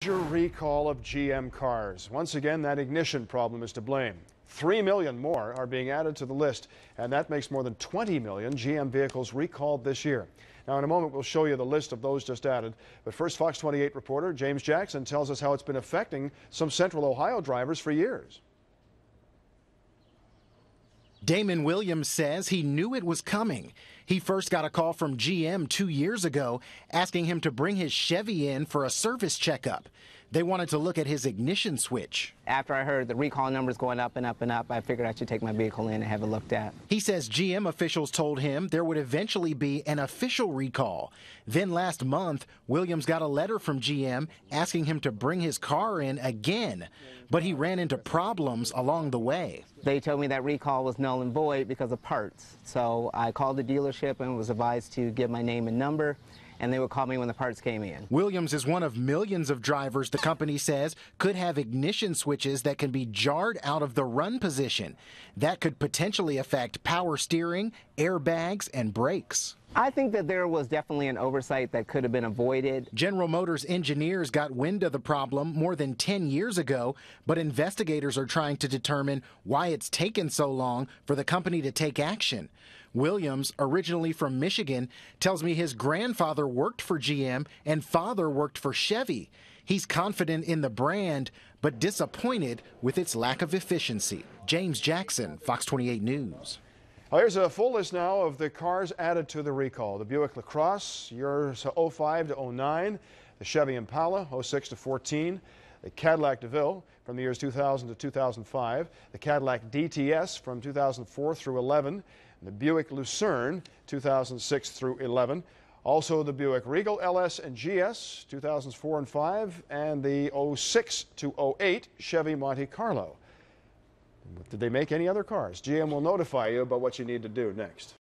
Major recall of GM cars. Once again, that ignition problem is to blame. 3 million more are being added to the list, and that makes more than 20 million GM vehicles recalled this year. Now, in a moment, we'll show you the list of those just added. But first, Fox 28 reporter James Jackson tells us how it's been affecting some Central Ohio drivers for years. Damon Williams says he knew it was coming. He first got a call from GM 2 years ago asking him to bring his Chevy in for a service checkup. They wanted to look at his ignition switch. After I heard the recall numbers going up and up and up, I figured I should take my vehicle in and have it looked at. He says GM officials told him there would eventually be an official recall. Then last month, Williams got a letter from GM asking him to bring his car in again, but he ran into problems along the way. They told me that recall was null and void because of parts. So I called the dealership and was advised to give my name and number, and they would call me when the parts came in. Williams is one of millions of drivers the company says could have ignition switches that can be jarred out of the run position. That could potentially affect power steering, airbags, and brakes. I think that there was definitely an oversight that could have been avoided. General Motors engineers got wind of the problem more than 10 years ago, but investigators are trying to determine why it's taken so long for the company to take action. Williams, originally from Michigan, tells me his grandfather worked for GM and father worked for Chevy. He's confident in the brand, but disappointed with its lack of efficiency. James Jackson, Fox 28 News. Well, here's a full list now of the cars added to the recall. The Buick LaCrosse, yours 05 to 09, the Chevy Impala, 06 to 14, the Cadillac DeVille from the years 2000 to 2005, the Cadillac DTS from 2004 through 11, and the Buick Lucerne, 2006 through 11. Also the Buick Regal LS and GS, 2004 and 5, and the 06 to 08 Chevy Monte Carlo. Did they make any other cars? GM will notify you about what you need to do next.